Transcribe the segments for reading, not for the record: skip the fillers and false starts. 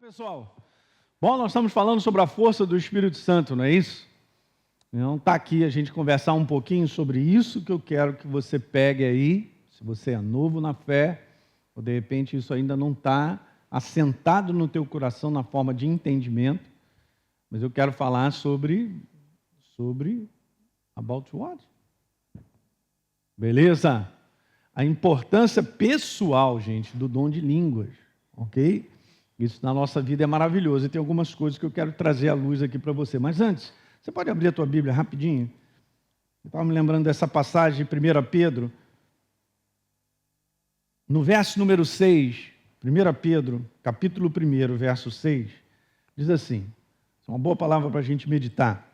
Pessoal, bom, nós estamos falando sobre a força do Espírito Santo, não é isso? Então está aqui a gente conversar um pouquinho sobre isso que eu quero que você pegue aí, se você é novo na fé, ou de repente isso ainda não está assentado no teu coração na forma de entendimento, mas eu quero falar sobre about what? Beleza? A importância pessoal, gente, do dom de línguas, ok? Isso na nossa vida é maravilhoso. E tem algumas coisas que eu quero trazer à luz aqui para você. Mas antes, você pode abrir a tua Bíblia rapidinho? Eu estava me lembrando dessa passagem de 1 Pedro. No verso número 6, 1 Pedro, capítulo 1, verso 6, diz assim, é uma boa palavra para a gente meditar.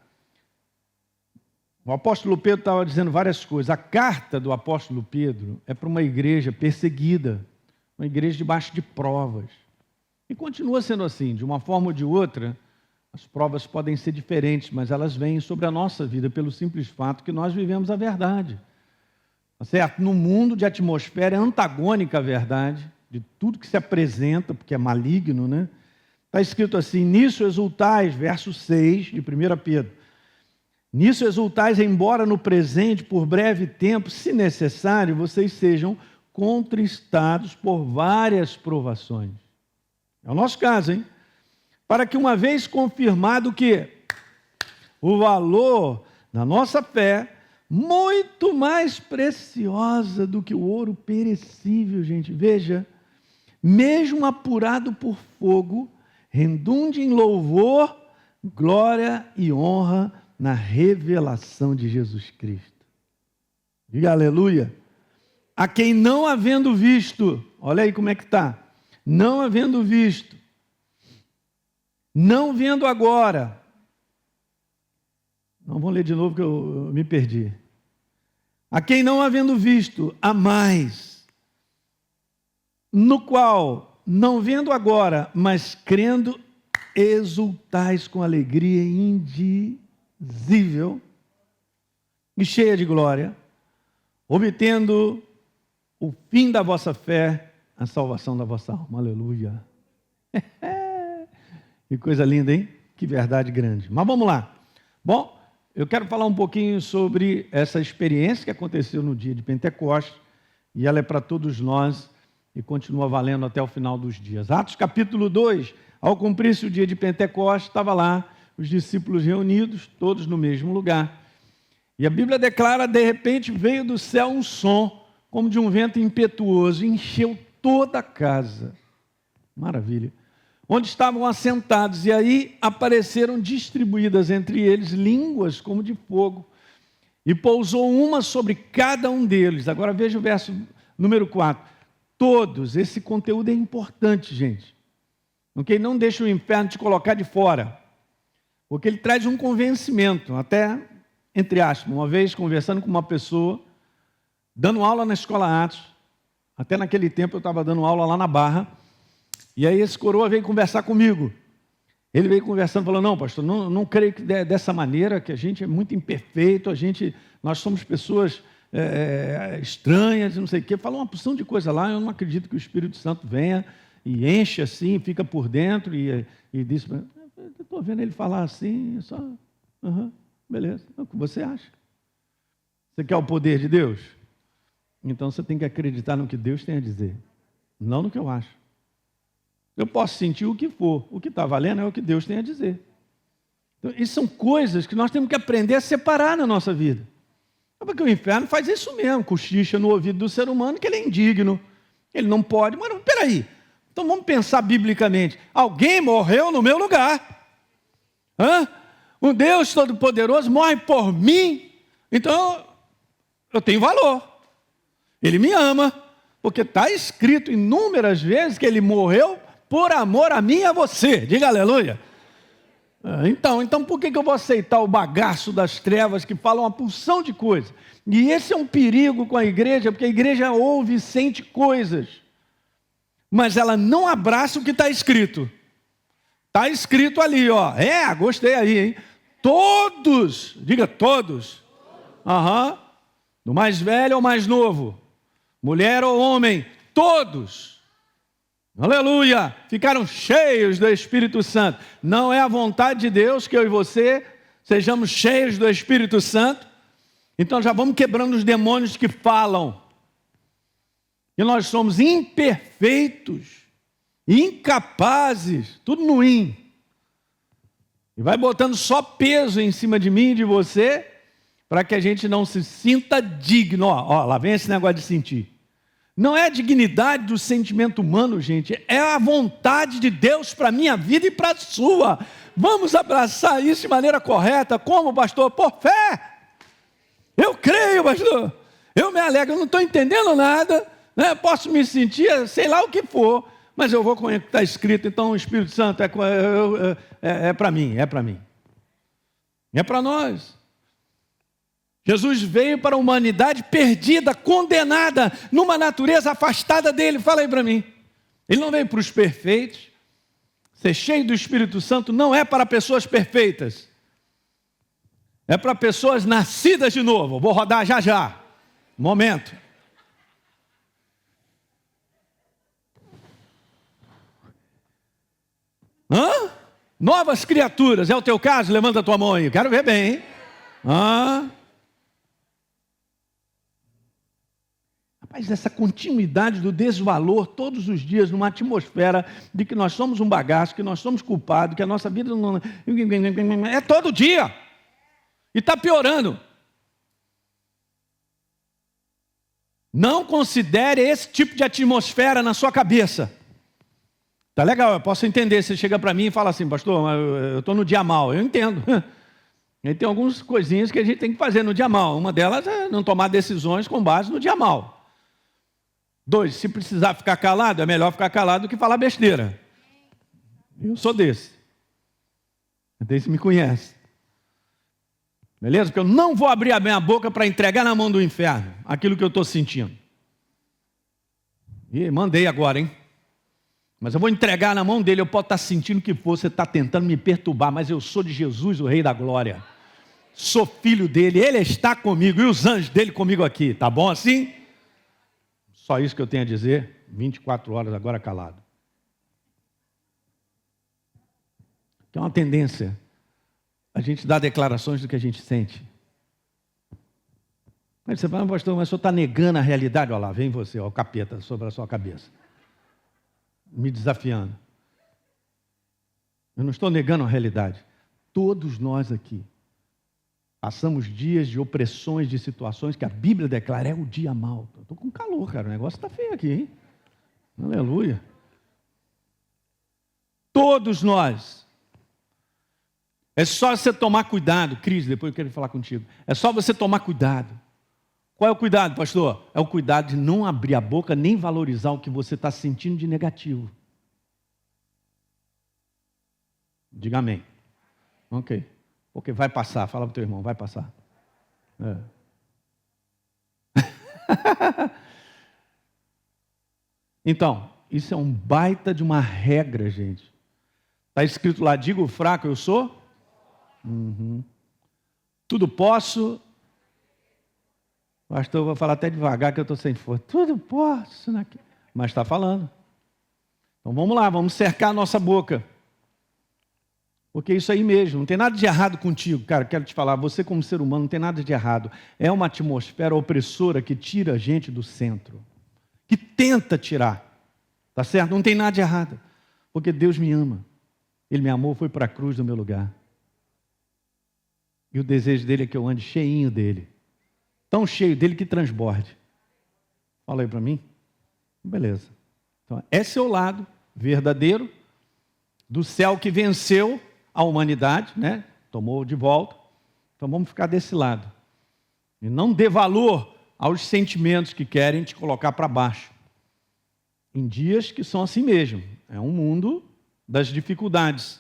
O apóstolo Pedro estava dizendo várias coisas. A carta do apóstolo Pedro é para uma igreja perseguida, uma igreja debaixo de provas. E continua sendo assim, de uma forma ou de outra, as provas podem ser diferentes, mas elas vêm sobre a nossa vida pelo simples fato que nós vivemos a verdade. Tá certo? No mundo de atmosfera antagônica à verdade, de tudo que se apresenta, porque é maligno, né? Está escrito assim, nisso exultais, verso 6 de 1 Pedro. Nisso exultais, embora no presente, por breve tempo, se necessário, vocês sejam contristados por várias provações. É o nosso caso, hein? Para que uma vez confirmado que o valor da nossa fé, muito mais preciosa do que o ouro perecível, gente, veja, mesmo apurado por fogo, redunde em louvor, glória e honra na revelação de Jesus Cristo. Diga aleluia. A quem não havendo visto, olha aí como é que está. Não havendo visto, não vendo agora. Não vou ler de novo que eu me perdi. A quem não havendo visto, a mais, no qual, não vendo agora, mas crendo, exultais com alegria indizível e cheia de glória, obtendo o fim da vossa fé, a salvação da vossa alma. Aleluia. Que coisa linda, hein? Que verdade grande. Mas vamos lá. Bom, eu quero falar um pouquinho sobre essa experiência que aconteceu no dia de Pentecostes, e ela é para todos nós e continua valendo até o final dos dias. Atos capítulo 2, ao cumprir-se o dia de Pentecostes, estava lá os discípulos reunidos, todos no mesmo lugar. E a Bíblia declara, de repente veio do céu um som, como de um vento impetuoso, e encheu toda a casa. Maravilha. Onde estavam assentados, e aí apareceram distribuídas entre eles línguas como de fogo, e pousou uma sobre cada um deles. Agora veja o verso número 4. Todos, esse conteúdo é importante, gente. Ok? Não deixa o inferno te colocar de fora, porque ele traz um convencimento, até, entre aspas, uma vez conversando com uma pessoa, dando aula na escola Atos. Até naquele tempo eu estava dando aula lá na Barra, e aí esse coroa veio conversar comigo. Ele veio conversando, falou, não, pastor, não creio que dessa maneira, que a gente é muito imperfeito, nós somos pessoas estranhas, não sei o quê. Falou uma porção de coisa lá, eu não acredito que o Espírito Santo venha e enche assim, fica por dentro, e disse, estou vendo ele falar assim, só, beleza, é o que você acha? Você quer o poder de Deus? Então você tem que acreditar no que Deus tem a dizer, não no que eu acho. Eu posso sentir o que for, o que está valendo é o que Deus tem a dizer. Então, isso são coisas que nós temos que aprender a separar na nossa vida. Porque o inferno faz isso mesmo, cochicha no ouvido do ser humano que ele é indigno, ele não pode. Mas peraí, então vamos pensar biblicamente. Alguém morreu no meu lugar. O Deus Todo-Poderoso morre por mim, então eu tenho valor. Ele me ama, porque está escrito inúmeras vezes que ele morreu por amor a mim e a você. Diga aleluia. Então por que eu vou aceitar o bagaço das trevas que falam uma porção de coisas? E esse é um perigo com a igreja, porque a igreja ouve e sente coisas, mas ela não abraça o que está escrito. Está escrito ali, ó. Gostei aí, hein? Todos, diga todos. Do mais velho ao mais novo, mulher ou homem, todos Aleluia! Ficaram cheios do Espírito Santo. Não é a vontade de Deus que eu e você sejamos cheios do Espírito Santo. Então já vamos quebrando os demônios que falam. E nós somos imperfeitos, incapazes, tudo no in. E vai botando só peso em cima de mim e de você, para que a gente não se sinta digno. Ó, lá vem esse negócio de sentir. Não é a dignidade do sentimento humano, gente, é a vontade de Deus para a minha vida e para a sua. Vamos abraçar isso de maneira correta. Como, pastor? Por fé. Eu creio, pastor. Eu me alegro, eu não estou entendendo nada, né? Posso me sentir, sei lá o que for, mas eu vou com o que está escrito. Então o Espírito Santo é para mim, é para mim. É para nós. Jesus veio para a humanidade perdida, condenada, numa natureza afastada dele. Fala aí para mim. Ele não veio para os perfeitos. Ser cheio do Espírito Santo não é para pessoas perfeitas. É para pessoas nascidas de novo. Vou rodar já já. Momento. Novas criaturas. É o teu caso? Levanta a tua mão aí. Quero ver bem, hein? Rapaz, essa continuidade do desvalor todos os dias numa atmosfera de que nós somos um bagaço, que nós somos culpados, que a nossa vida não... É todo dia. E está piorando. Não considere esse tipo de atmosfera na sua cabeça. Tá legal, eu posso entender. Você chega para mim e fala assim, pastor, eu estou no dia mal. Eu entendo. E tem algumas coisinhas que a gente tem que fazer no dia mal. Uma delas é não tomar decisões com base no dia mal. 2, se precisar ficar calado, é melhor ficar calado do que falar besteira. Eu sou desse. Até se me conhece. Beleza? Porque eu não vou abrir a minha boca para entregar na mão do inferno aquilo que eu estou sentindo. E mandei agora, hein? Mas eu vou entregar na mão dele. Eu posso estar sentindo o que for, você está tentando me perturbar, mas eu sou de Jesus, o Rei da Glória. Sou filho dele, ele está comigo e os anjos dele comigo aqui. Tá bom assim? Só isso que eu tenho a dizer, 24 horas agora calado. Que é uma tendência a gente dar declarações do que a gente sente. Mas você fala, pastor, mas o senhor está negando a realidade? Olha lá, vem você, ó, o capeta sobre a sua cabeça. Me desafiando. Eu não estou negando a realidade. Todos nós aqui passamos dias de opressões, de situações que a Bíblia declara, é o dia mau. Eu estou com calor, cara, o negócio está feio aqui, hein? Aleluia. Todos nós. É só você tomar cuidado, Cris, depois eu quero falar contigo. É só você tomar cuidado. Qual é o cuidado, pastor? É o cuidado de não abrir a boca, nem valorizar o que você está sentindo de negativo. Diga amém. Ok. Porque vai passar, fala para o teu irmão, vai passar. Então, isso é um baita de uma regra, gente. Está escrito lá, digo fraco eu sou? Tudo posso. Pastor, eu vou falar até devagar que eu estou sem força. Tudo posso. Mas está falando. Então vamos lá, vamos cercar a nossa boca. Porque é isso aí mesmo, não tem nada de errado contigo, cara, quero te falar, você como ser humano não tem nada de errado. É uma atmosfera opressora que tira a gente do centro, que tenta tirar, tá certo? Não tem nada de errado, porque Deus me ama. Ele me amou, foi para a cruz no meu lugar. E o desejo dele é que eu ande cheinho dele, tão cheio dele que transborde. Fala aí para mim. Beleza. Então, esse é o lado verdadeiro do céu que venceu a humanidade, né? Tomou de volta. Então vamos ficar desse lado. E não dê valor aos sentimentos que querem te colocar para baixo. Em dias que são assim mesmo. É um mundo das dificuldades,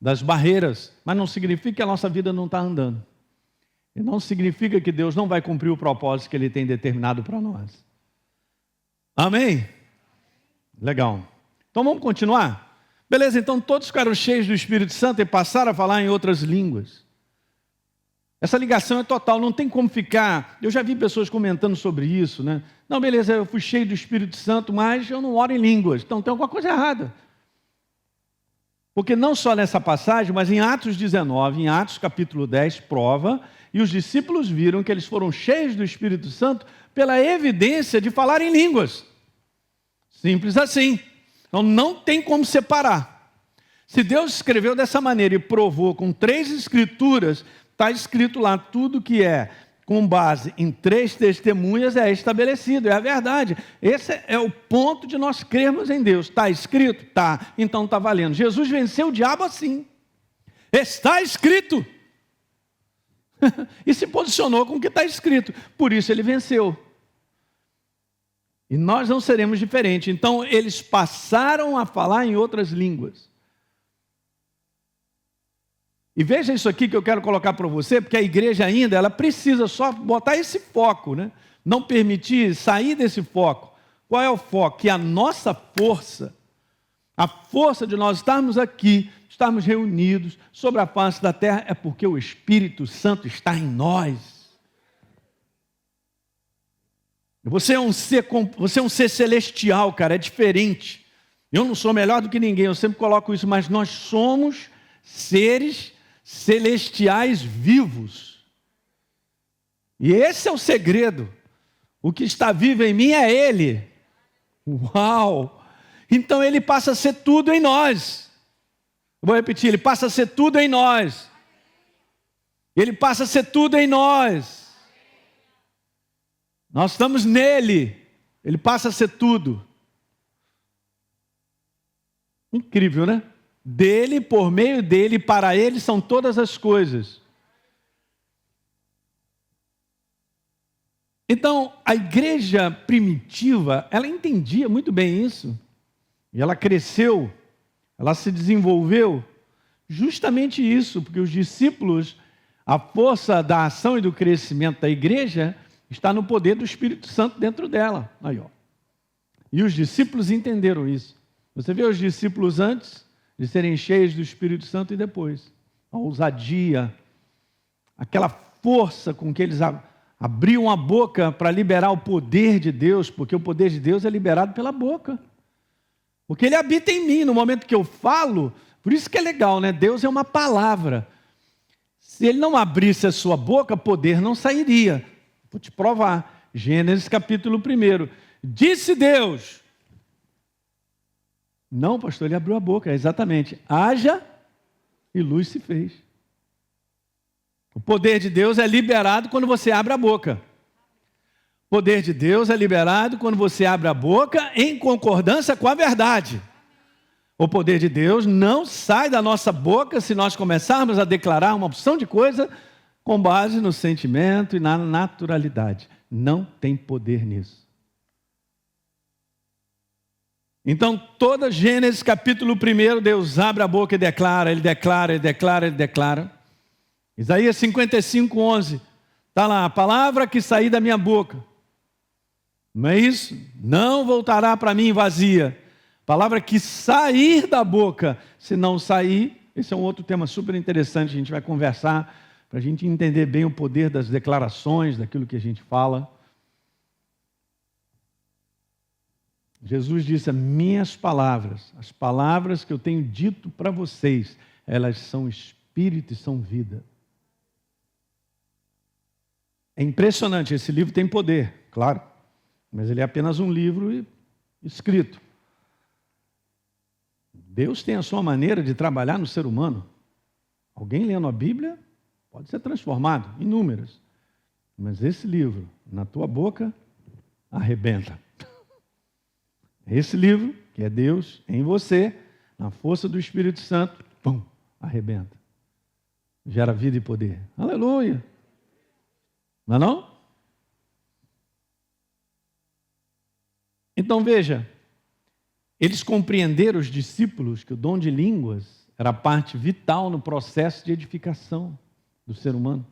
das barreiras. Mas não significa que a nossa vida não está andando. E não significa que Deus não vai cumprir o propósito que Ele tem determinado para nós. Amém? Legal. Então vamos continuar? Beleza, então todos ficaram cheios do Espírito Santo e passaram a falar em outras línguas. Essa ligação é total, não tem como ficar. Eu já vi pessoas comentando sobre isso, né? Não, beleza, eu fui cheio do Espírito Santo, mas eu não oro em línguas. Então tem alguma coisa errada. Porque não só nessa passagem, mas em Atos 19, em Atos capítulo 10, prova, e os discípulos viram que eles foram cheios do Espírito Santo pela evidência de falar em línguas. Simples assim. Então não tem como separar. Se Deus escreveu dessa maneira e provou com 3 escrituras, está escrito lá tudo que é com base em 3 testemunhas é estabelecido, é a verdade. Esse é o ponto de nós crermos em Deus. Está escrito? Está. Então está valendo. Jesus venceu o diabo assim. Está escrito. E se posicionou com o que está escrito. Por isso ele venceu. E nós não seremos diferentes. Então eles passaram a falar em outras línguas. E veja isso aqui que eu quero colocar para você, porque a igreja ainda, ela precisa só botar esse foco, né? Não permitir sair desse foco. Qual é o foco? Que a nossa força, a força de nós estarmos aqui, estarmos reunidos sobre a face da terra, é porque o Espírito Santo está em nós. Você é um ser celestial, cara, é diferente. Eu não sou melhor do que ninguém, eu sempre coloco isso, mas nós somos seres celestiais vivos. E esse é o segredo. O que está vivo em mim é Ele. Uau! Então Ele passa a ser tudo em nós. Eu vou repetir, Ele passa a ser tudo em nós. Ele passa a ser tudo em nós. Nós estamos nele. Ele passa a ser tudo. Incrível, né? Dele, por meio dele, para ele são todas as coisas. Então, a igreja primitiva, ela entendia muito bem isso. E ela cresceu, ela se desenvolveu. Justamente isso, porque os discípulos, a força da ação e do crescimento da igreja está no poder do Espírito Santo dentro dela. Aí, ó. E os discípulos entenderam isso. Você vê os discípulos antes de serem cheios do Espírito Santo e depois. A ousadia, aquela força com que eles abriam a boca para liberar o poder de Deus, porque o poder de Deus é liberado pela boca. Porque Ele habita em mim, no momento que eu falo, por isso que é legal, né? Deus é uma palavra. Se Ele não abrisse a sua boca, poder não sairia. Vou te provar. Gênesis capítulo 1. Disse Deus... Não, pastor, ele abriu a boca, exatamente. Haja e luz se fez. O poder de Deus é liberado quando você abre a boca. O poder de Deus é liberado quando você abre a boca em concordância com a verdade. O poder de Deus não sai da nossa boca se nós começarmos a declarar uma opção de coisa com base no sentimento e na naturalidade. Não tem poder nisso. Então, toda Gênesis capítulo 1, Deus abre a boca e declara, Ele declara, Ele declara, Ele declara. Isaías 55, 11, está lá, a palavra que sair da minha boca, não é isso? Não voltará para mim vazia. Palavra que sair da boca, se não sair, esse é um outro tema super interessante, a gente vai conversar, para a gente entender bem o poder das declarações, daquilo que a gente fala. Jesus disse, minhas palavras, as palavras que eu tenho dito para vocês, elas são espírito e são vida. É impressionante, esse livro tem poder, claro, mas ele é apenas um livro escrito. Deus tem a sua maneira de trabalhar no ser humano. Alguém lendo a Bíblia pode ser transformado, inúmeras. Mas esse livro, na tua boca, arrebenta. Esse livro, que é Deus em você, na força do Espírito Santo, pum, arrebenta. Gera vida e poder. Aleluia! Não é não? Então veja, eles compreenderam, os discípulos, que o dom de línguas era parte vital no processo de edificação do ser humano.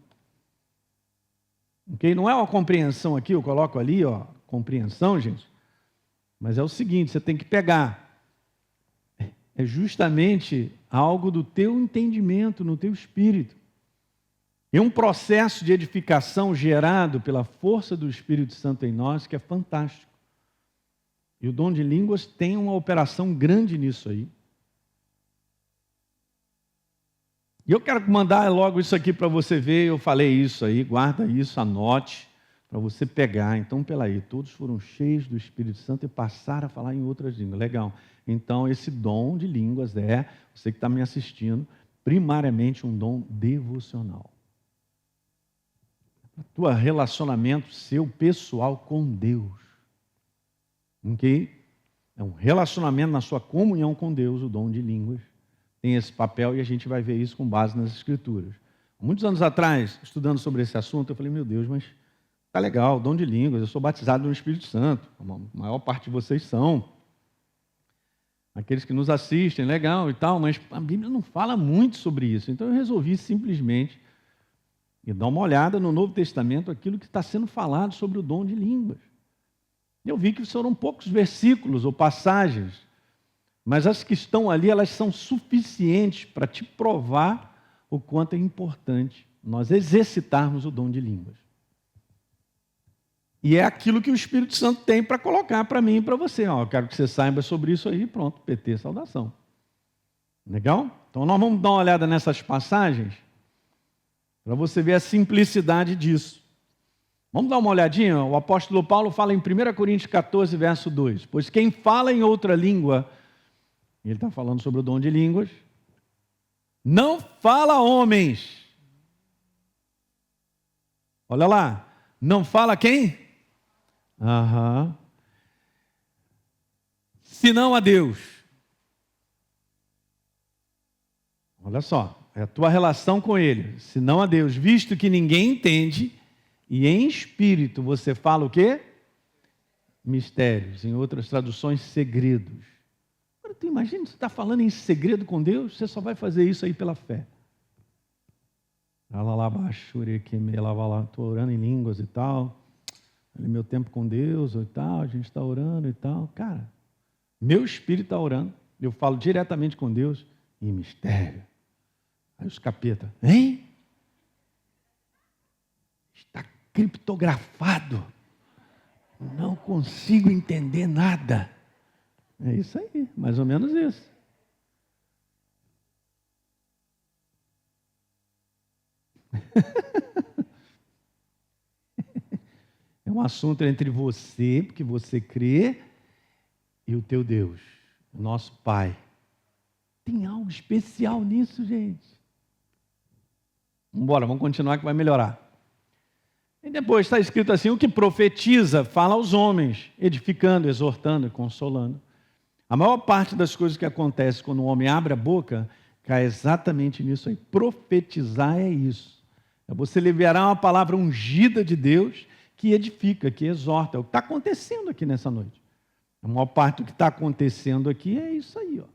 Okay? Não é uma compreensão aqui, eu coloco ali, ó, compreensão, gente. Mas é o seguinte, você tem que pegar. É justamente algo do teu entendimento, no teu espírito. E um processo de edificação gerado pela força do Espírito Santo em nós, que é fantástico. E o dom de línguas tem uma operação grande nisso aí. E eu quero mandar logo isso aqui para você ver, eu falei isso aí, guarda isso, anote, para você pegar. Então, pela aí, todos foram cheios do Espírito Santo e passaram a falar em outras línguas. Legal. Então, esse dom de línguas é, você que está me assistindo, primariamente um dom devocional. O teu relacionamento seu pessoal com Deus. Ok? É um relacionamento na sua comunhão com Deus, o dom de línguas. Tem esse papel e a gente vai ver isso com base nas Escrituras. Muitos anos atrás, estudando sobre esse assunto, eu falei, meu Deus, mas tá legal, dom de línguas, eu sou batizado no Espírito Santo, a maior parte de vocês são. Aqueles que nos assistem, legal e tal, mas a Bíblia não fala muito sobre isso. Então eu resolvi simplesmente dar uma olhada no Novo Testamento, aquilo que está sendo falado sobre o dom de línguas. Eu vi que foram poucos versículos ou passagens, mas as que estão ali, elas são suficientes para te provar o quanto é importante nós exercitarmos o dom de línguas. E é aquilo que o Espírito Santo tem para colocar para mim e para você. Eu quero que você saiba sobre isso aí, pronto, PT, saudação. Legal? Então nós vamos dar uma olhada nessas passagens para você ver a simplicidade disso. Vamos dar uma olhadinha? O apóstolo Paulo fala em 1 Coríntios 14, verso 2. Pois quem fala em outra língua, ele está falando sobre o dom de línguas, não fala a homens. Olha lá, não fala quem? Senão a Deus. Olha só, é a tua relação com Ele, senão a Deus, visto que ninguém entende, e em espírito você fala o quê? Mistérios, em outras traduções, segredos. Agora tu imagina, você está falando em segredo com Deus, você só vai fazer isso aí pela fé. Estou orando em línguas e tal, meu tempo com Deus e tal, a gente está orando e tal. Cara, meu espírito está orando, eu falo diretamente com Deus em mistério. Aí os capeta, hein? Está criptografado. Não consigo entender nada. É isso aí, mais ou menos isso. É um assunto entre você, porque você crê, e o teu Deus, o nosso Pai. Tem algo especial nisso, gente. Vamos continuar que vai melhorar. E depois está escrito assim, o que profetiza fala aos homens, edificando, exortando e consolando. A maior parte das coisas que acontece quando o homem abre a boca, cai exatamente nisso aí. Profetizar é isso. É você liberar uma palavra ungida de Deus que edifica, que exorta. É o que está acontecendo aqui nessa noite. A maior parte do que está acontecendo aqui é isso aí, ó.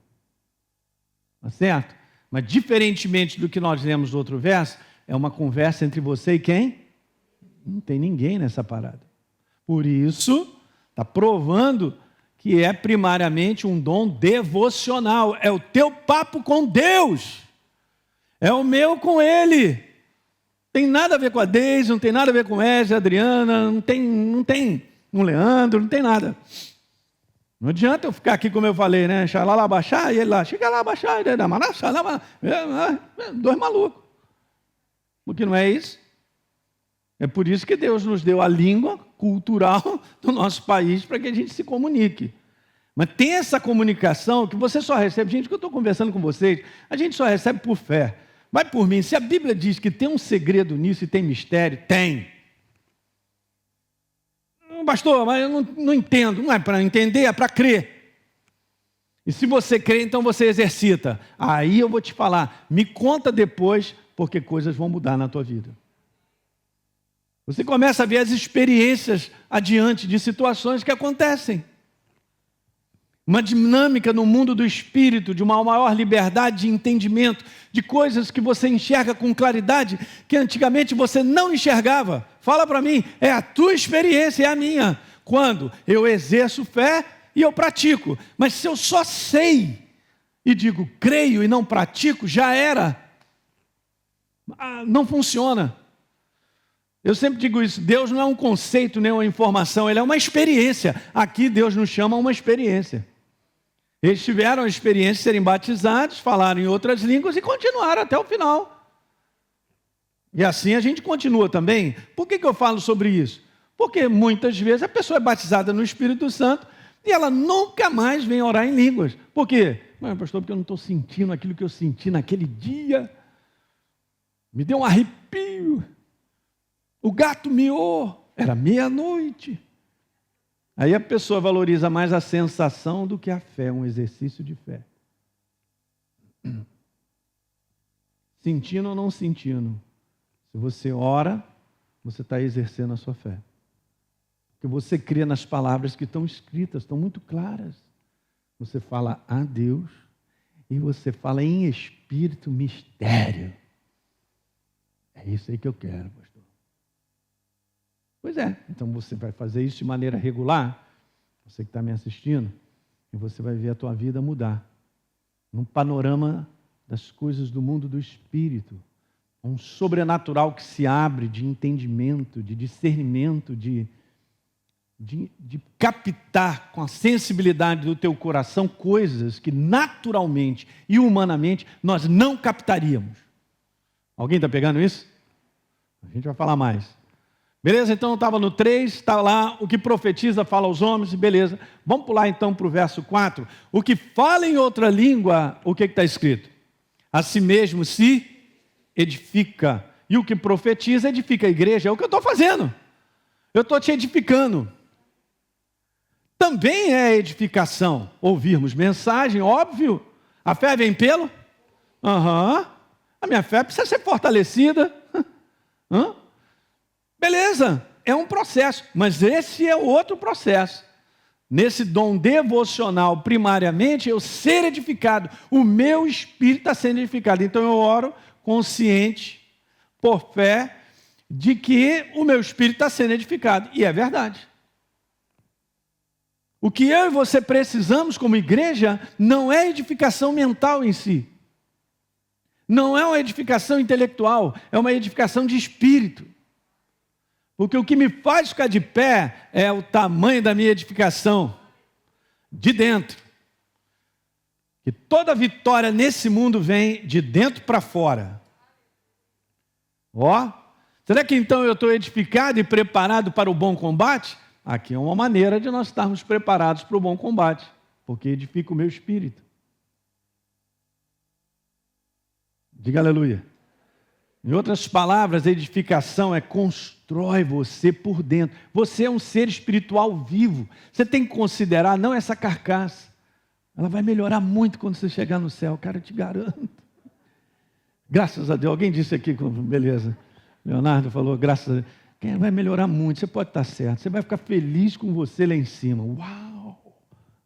Tá certo? Mas diferentemente do que nós lemos no outro verso, é uma conversa entre você e quem? Não tem ninguém nessa parada. Por isso, está provando que é primariamente um dom devocional. É o teu papo com Deus. É o meu com Ele. Tem nada a ver com a Deise, não tem nada a ver com a Adriana, não tem com o Leandro, não tem nada. Não adianta eu ficar aqui como eu falei, né? Xalá baixar, e ele lá, chega lá baixar, dois malucos. Porque não é isso? É por isso que Deus nos deu a língua cultural do nosso país para que a gente se comunique. Mas tem essa comunicação que você só recebe, gente, que eu estou conversando com vocês, a gente só recebe por fé. Vai por mim, se a Bíblia diz que tem um segredo nisso e tem mistério, tem. Pastor, mas eu não entendo, não é para entender, é para crer. E se você crê, então você exercita. Aí eu vou te falar, me conta depois, porque coisas vão mudar na tua vida. Você começa a ver as experiências adiante de situações que acontecem. Uma dinâmica no mundo do espírito, de uma maior liberdade de entendimento, de coisas que você enxerga com claridade, que antigamente você não enxergava. Fala para mim, é a tua experiência, é a minha. Quando eu exerço fé e eu pratico. Mas se eu só sei e digo creio e não pratico, já era. Não funciona. Eu sempre digo isso, Deus não é um conceito nem uma informação, Ele é uma experiência. Aqui Deus nos chama a uma experiência. Eles tiveram a experiência de serem batizados, falaram em outras línguas e continuaram até o final. E assim a gente continua também. Por que eu falo sobre isso? Porque muitas vezes a pessoa é batizada no Espírito Santo e ela nunca mais vem orar em línguas. Por quê? Mas, pastor, porque eu não estou sentindo aquilo que eu senti naquele dia. Me deu um arrepio. O gato miou. Era meia-noite. Aí a pessoa valoriza mais a sensação do que a fé, um exercício de fé. Sentindo ou não sentindo. Se você ora, você está exercendo a sua fé. Porque você crê nas palavras que estão escritas, estão muito claras. Você fala a Deus e você fala em espírito mistério. É isso aí que eu quero, pastor. Pois é, então você vai fazer isso de maneira regular, você que está me assistindo, e você vai ver a tua vida mudar. Num panorama das coisas do mundo do espírito. Um sobrenatural que se abre de entendimento, de discernimento, de captar com a sensibilidade do teu coração coisas que naturalmente e humanamente nós não captaríamos. Alguém está pegando isso? A gente vai falar mais. Beleza? Então eu estava no 3, está lá, o que profetiza fala aos homens, beleza. Vamos pular então para o verso 4. O que fala em outra língua, o que está escrito? A si mesmo se edifica. E o que profetiza, edifica a igreja. É o que eu estou fazendo. Eu estou te edificando. Também é edificação. Ouvirmos mensagem, óbvio. A fé vem pelo? A minha fé precisa ser fortalecida. Beleza, é um processo. Mas esse é outro processo. Nesse dom devocional, primariamente, eu ser edificado. O meu espírito está sendo edificado. Então eu oro consciente, por fé, de que o meu espírito está sendo edificado. E é verdade. O que eu e você precisamos como igreja não é edificação mental em si. Não é uma edificação intelectual, é uma edificação de espírito. Porque o que me faz ficar de pé é o tamanho da minha edificação de dentro. Que toda vitória nesse mundo vem de dentro para fora. Será que então eu estou edificado e preparado para o bom combate? Aqui é uma maneira de nós estarmos preparados para o bom combate, porque edifica o meu espírito. Diga aleluia. Em outras palavras, a edificação constrói você por dentro. Você é um ser espiritual vivo. Você tem que considerar não essa carcaça. Ela vai melhorar muito quando você chegar no céu, cara, eu te garanto. Graças a Deus. Alguém disse aqui, beleza. Leonardo falou, graças a Deus. Vai melhorar muito, você pode estar certo. Você vai ficar feliz com você lá em cima. Uau!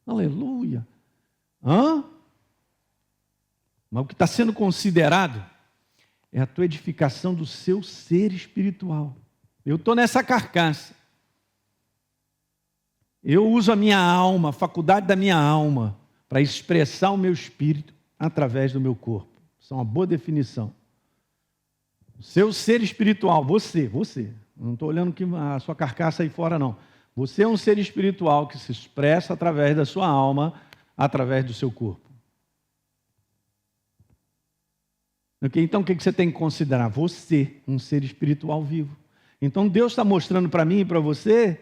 Aleluia! Mas o que está sendo considerado é a tua edificação do seu ser espiritual. Eu estou nessa carcaça. Eu uso a minha alma, a faculdade da minha alma, para expressar o meu espírito através do meu corpo. Isso é uma boa definição. O seu ser espiritual, você. Não estou olhando que a sua carcaça aí fora, não. Você é um ser espiritual que se expressa através da sua alma, através do seu corpo. Okay? Então, o que você tem que considerar? Você, um ser espiritual vivo. Então, Deus está mostrando para mim e para você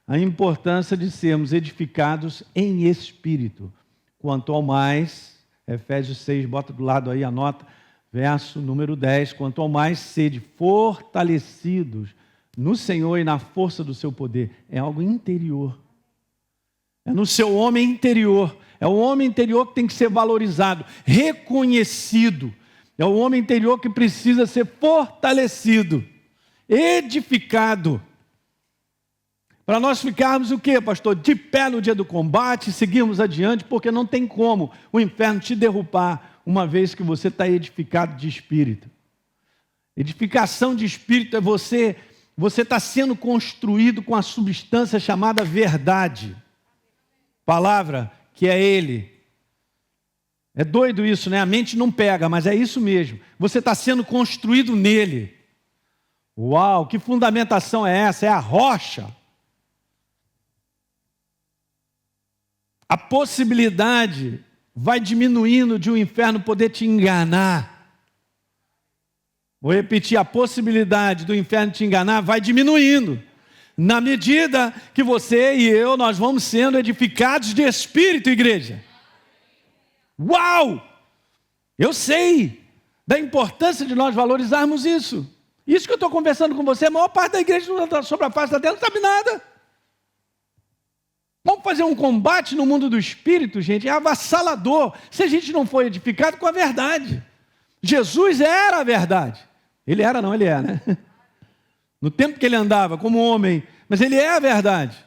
a importância de sermos edificados em espírito. Quanto ao mais, Efésios 6, bota do lado aí, anota, verso número 10, quanto ao mais sede fortalecidos no Senhor e na força do seu poder. É algo interior. É no seu homem interior. É o homem interior que tem que ser valorizado, reconhecido. É o homem interior que precisa ser fortalecido, edificado. Para nós ficarmos o quê, pastor? De pé no dia do combate, seguirmos adiante, porque não tem como o inferno te derrubar, uma vez que você está edificado de espírito. Edificação de espírito é você está sendo construído com a substância chamada verdade. Palavra que é Ele. É doido isso, né? A mente não pega, mas é isso mesmo. Você está sendo construído nele. Uau, que fundamentação é essa? É a rocha. A possibilidade vai diminuindo de o inferno poder te enganar. Vou repetir, a possibilidade do inferno te enganar vai diminuindo. Na medida que você e eu, nós vamos sendo edificados de espírito, igreja. Uau! Eu sei da importância de nós valorizarmos isso. Isso que eu estou conversando com você, a maior parte da igreja sobre a face da terra não sabe nada. Vamos fazer um combate no mundo do espírito, gente, é avassalador, se a gente não for edificado com a verdade. Jesus era a verdade. Ele era, não, ele é, né? No tempo que ele andava como homem, mas ele é a verdade.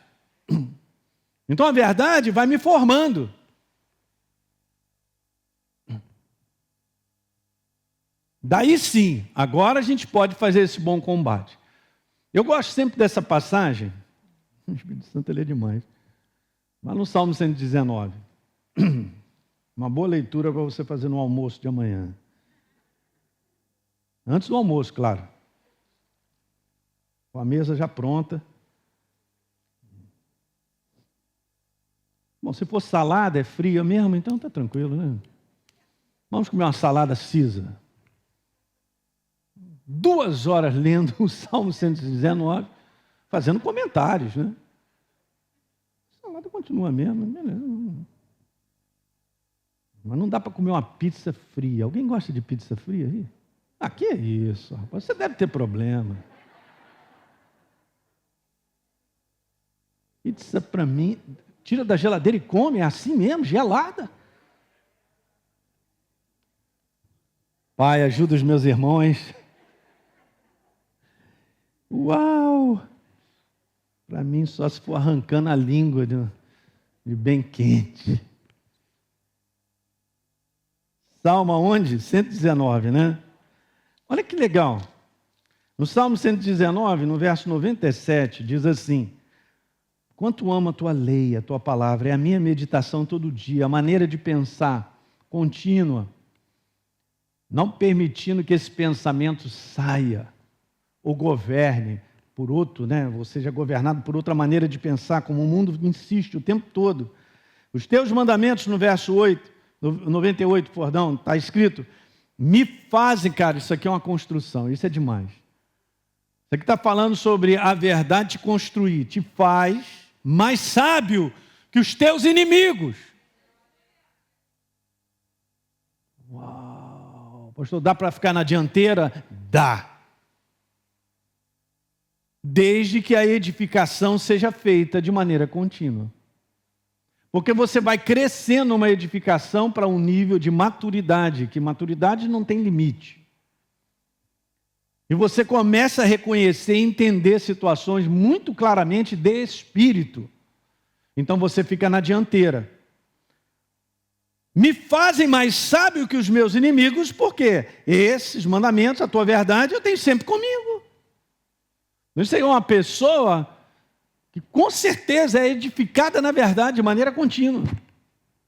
Então a verdade vai me formando. Daí sim, agora a gente pode fazer esse bom combate. Eu gosto sempre dessa passagem, o Espírito Santo ele é demais, mas no Salmo 119, uma boa leitura para você fazer no almoço de amanhã. Antes do almoço, claro. Com a mesa já pronta. Bom, se for salada, é fria mesmo, então está tranquilo, né? Vamos comer uma salada Caesar. 2 horas lendo o Salmo 119, fazendo comentários, né? A salada continua mesmo, beleza. Mas não dá para comer uma pizza fria. Alguém gosta de pizza fria aí? Ah, que é isso, rapaz? Você deve ter problema. Pizza para mim, tira da geladeira e come, é assim mesmo, gelada. Pai, ajuda os meus irmãos. Uau! Para mim, só se for arrancando a língua de bem quente. Salmo onde? 119, né? Olha que legal. No Salmo 119, no verso 97, diz assim: quanto amo a tua lei, a tua palavra, é a minha meditação todo dia, a maneira de pensar contínua, não permitindo que esse pensamento saia ou governe por outro, né? Ou seja governado por outra maneira de pensar, como o mundo insiste o tempo todo. Os teus mandamentos, no verso 98, está escrito, me fazem, cara, isso aqui é uma construção, isso é demais. Isso aqui está falando sobre a verdade te construir, te faz mais sábio que os teus inimigos. Uau! Pastor, dá para ficar na dianteira? Dá. Desde que a edificação seja feita de maneira contínua. Porque você vai crescendo uma edificação para um nível de maturidade, que maturidade não tem limite. E você começa a reconhecer e entender situações muito claramente de espírito. Então você fica na dianteira. Me fazem mais sábio que os meus inimigos, porque esses mandamentos, a tua verdade, eu tenho sempre comigo. Você é uma pessoa que com certeza é edificada na verdade de maneira contínua.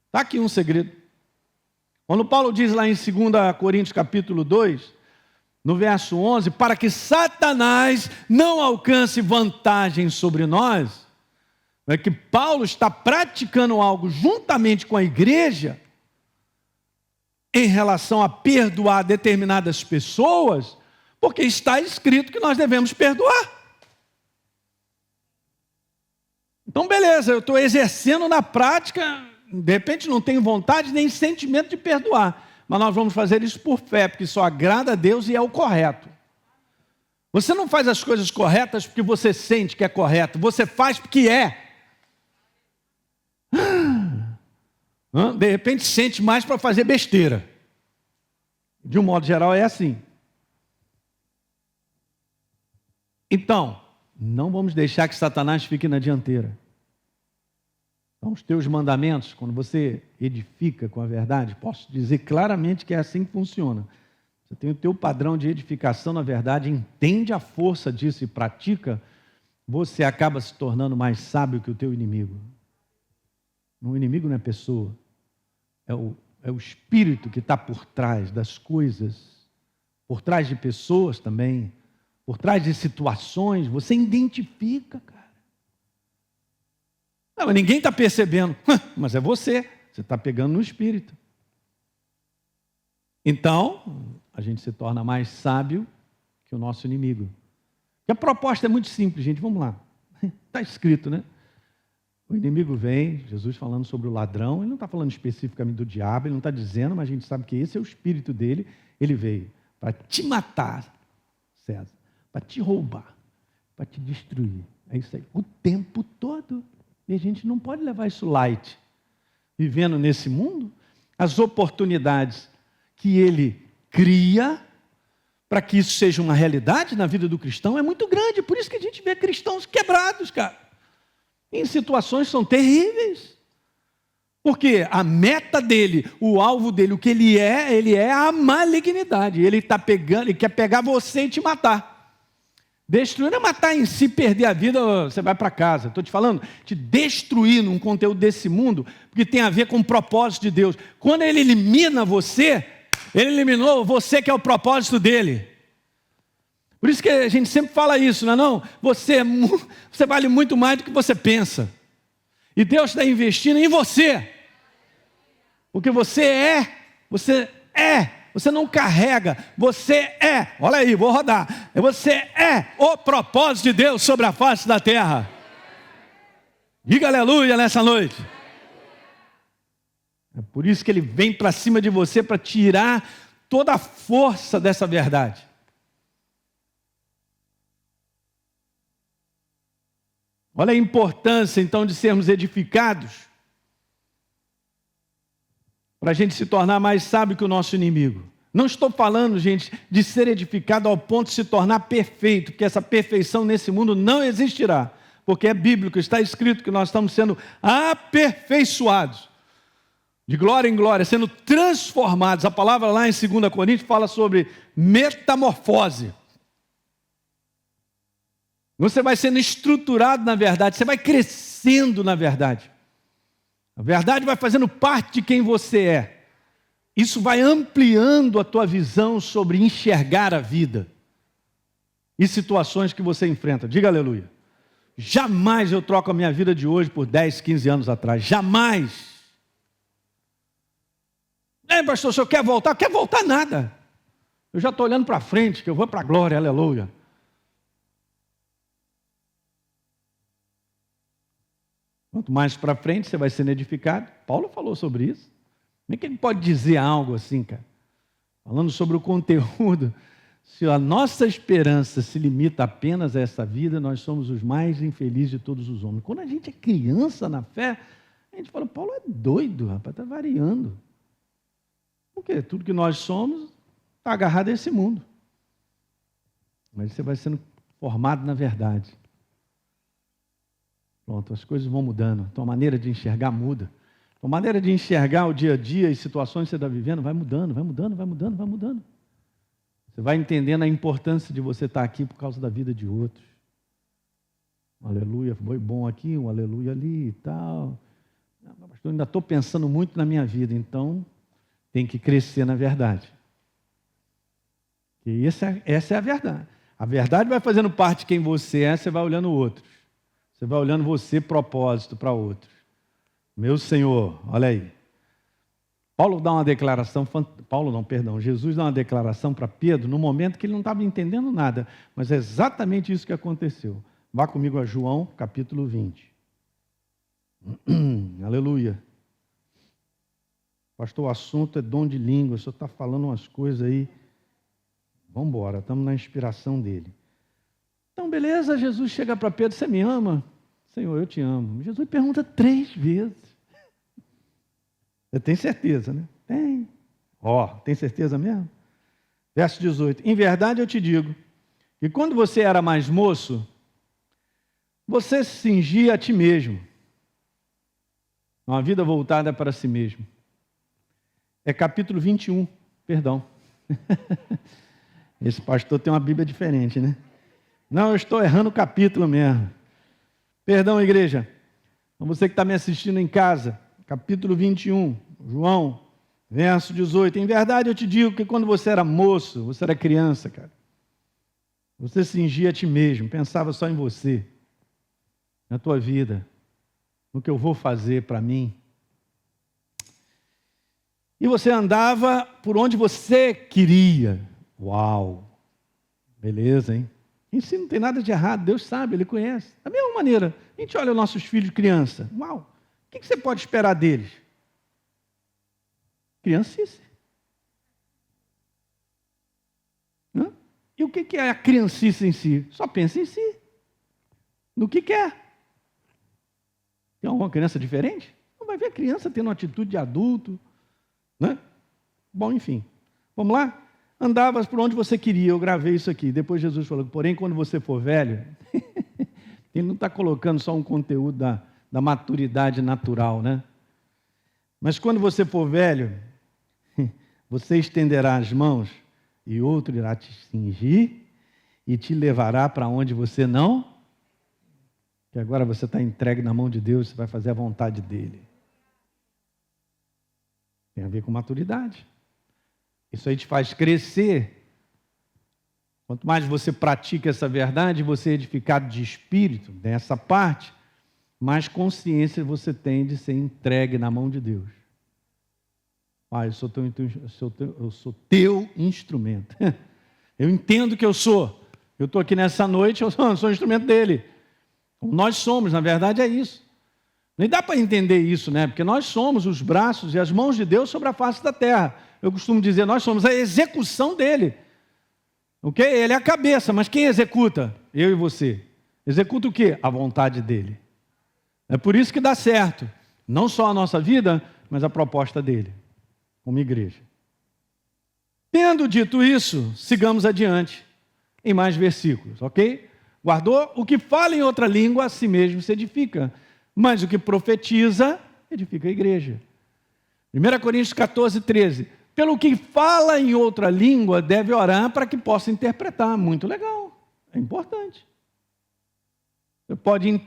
Está aqui um segredo. Quando Paulo diz lá em 2 Coríntios capítulo 2, no verso 11, para que Satanás não alcance vantagem sobre nós, é que Paulo está praticando algo juntamente com a igreja em relação a perdoar determinadas pessoas, porque está escrito que nós devemos perdoar. Então, beleza, eu estou exercendo na prática, de repente não tenho vontade nem sentimento de perdoar, mas nós vamos fazer isso por fé, porque isso agrada a Deus e é o correto. Você não faz as coisas corretas porque você sente que é correto, você faz porque é. De repente sente mais para fazer besteira. De um modo geral é assim. Então, não vamos deixar que Satanás fique na dianteira. Então, os teus mandamentos, quando você edifica com a verdade, posso dizer claramente que é assim que funciona. Você tem o teu padrão de edificação na verdade, entende a força disso e pratica, você acaba se tornando mais sábio que o teu inimigo. O inimigo não é pessoa, é o é o Espírito que está por trás das coisas, por trás de pessoas também, por trás de situações, você identifica, cara. Não, mas ninguém está percebendo, mas é você está pegando no Espírito. Então, a gente se torna mais sábio que o nosso inimigo. E a proposta é muito simples, gente, vamos lá. Está escrito, né? O inimigo vem, Jesus falando sobre o ladrão, ele não está falando especificamente do diabo, ele não está dizendo, mas a gente sabe que esse é o espírito dele, ele veio para te matar, César, para te roubar, para te destruir. É isso aí, o tempo todo. E a gente não pode levar isso light. Vivendo nesse mundo, as oportunidades que ele cria para que isso seja uma realidade na vida do cristão é muito grande. Por isso que a gente vê cristãos quebrados, cara. Em situações que são terríveis. Porque a meta dele, o alvo dele, o que ele é a malignidade. Ele está pegando, ele quer pegar você e te matar. Destruir não é matar em si, perder a vida, você vai para casa. Estou te falando, te destruir num conteúdo desse mundo, porque tem a ver com o propósito de Deus. Quando ele elimina você, ele eliminou você que é o propósito dele. Por isso que a gente sempre fala isso, não é não? Você vale muito mais do que você pensa. E Deus está investindo em você. Porque você não carrega, você é. Olha aí, vou rodar. Você é o propósito de Deus sobre a face da terra. Diga aleluia nessa noite. É por isso que ele vem para cima de você para tirar toda a força dessa verdade. Olha a importância, então, de sermos edificados para a gente se tornar mais sábio que o nosso inimigo. Não estou falando, gente, de ser edificado ao ponto de se tornar perfeito, porque essa perfeição nesse mundo não existirá, porque é bíblico, está escrito que nós estamos sendo aperfeiçoados, de glória em glória, sendo transformados. A palavra lá em 2 Coríntios fala sobre metamorfose. Você vai sendo estruturado na verdade, você vai crescendo na verdade. A verdade vai fazendo parte de quem você é. Isso vai ampliando a tua visão sobre enxergar a vida e situações que você enfrenta. Diga aleluia. Jamais eu troco a minha vida de hoje por 10, 15 anos atrás. Jamais. Pastor, o senhor quer voltar? Não quer voltar nada. Eu já estou olhando para frente, que eu vou para a glória, aleluia. Quanto mais para frente você vai sendo edificado. Paulo falou sobre isso. Como é que ele pode dizer algo assim, cara? Falando sobre o conteúdo. Se a nossa esperança se limita apenas a essa vida, nós somos os mais infelizes de todos os homens. Quando a gente é criança na fé, a gente fala, Paulo é doido, rapaz, está variando. Por quê? Tudo que nós somos está agarrado a esse mundo. Mas você vai sendo formado na verdade. Pronto, as coisas vão mudando. Tua maneira de enxergar muda. Tua maneira de enxergar o dia a dia e situações que você está vivendo vai mudando, vai mudando, vai mudando, vai mudando. Você vai entendendo a importância de você estar aqui por causa da vida de outros. Um aleluia, foi bom aqui, um aleluia ali e tal. Não, pastor, ainda estou pensando muito na minha vida, então tem que crescer na verdade. E essa é a verdade. A verdade vai fazendo parte de quem você é, você vai olhando outros. Você vai olhando você, propósito para outros. Meu Senhor, olha aí. Jesus dá uma declaração para Pedro no momento que ele não estava entendendo nada. Mas é exatamente isso que aconteceu. Vá comigo a João, capítulo 20. Aleluia. Pastor, o assunto é dom de língua. O senhor está falando umas coisas aí. Vamos embora, estamos na inspiração dele. Então, beleza, Jesus chega para Pedro, você me ama? Senhor, eu te amo. Jesus pergunta 3 vezes. Você tem certeza, né? Tem. Tem certeza mesmo? Verso 18. Em verdade eu te digo, que quando você era mais moço, você se cingia a ti mesmo. Uma vida voltada para si mesmo. É capítulo 21, perdão. Esse pastor tem uma Bíblia diferente, né? Não, eu estou errando o capítulo mesmo. Perdão, igreja. Então, você que está me assistindo em casa, capítulo 21, João, Verso 18. Em verdade eu te digo que quando você era moço, você era criança, cara, você cingia a ti mesmo, pensava só em você, na tua vida, no que eu vou fazer para mim. E você andava por onde você queria. Uau! Beleza, hein? Isso não tem nada de errado, Deus sabe, Ele conhece. Da mesma maneira, a gente olha os nossos filhos criança. Uau! O que você pode esperar deles? Criancice. Hã? E o que é a criancice em si? Só pensa em si. No que quer. Tem alguma criança diferente? Não vai ver a criança tendo uma atitude de adulto. Né? Bom, enfim. Vamos lá? Andavas por onde você queria, eu gravei isso aqui. Depois Jesus falou, porém, quando você for velho, ele não está colocando só um conteúdo da maturidade natural, né? Mas quando você for velho, você estenderá as mãos e outro irá te cingir e te levará para onde você não, que agora você está entregue na mão de Deus, você vai fazer a vontade dele. Tem a ver com maturidade. Isso aí te faz crescer. Quanto mais você pratica essa verdade, você é edificado de espírito, nessa parte, mais consciência você tem de ser entregue na mão de Deus. Pai, eu sou teu instrumento. Eu entendo que eu sou. Eu estou aqui nessa noite, eu sou instrumento dele. Nós somos, na verdade é isso. Nem dá para entender isso, né? Porque nós somos os braços e as mãos de Deus sobre a face da terra. Eu costumo dizer, nós somos a execução dele. Ok? Ele é a cabeça, mas quem executa? Eu e você. Executa o quê? A vontade dele. É por isso que dá certo. Não só a nossa vida, mas a proposta dele, como igreja. Tendo dito isso, sigamos adiante em mais versículos, ok? Guardou? O que fala em outra língua, a si mesmo se edifica. Mas o que profetiza, edifica a igreja. 1 Coríntios 14, 13. Pelo que fala em outra língua, deve orar para que possa interpretar. Muito legal. É importante. Você pode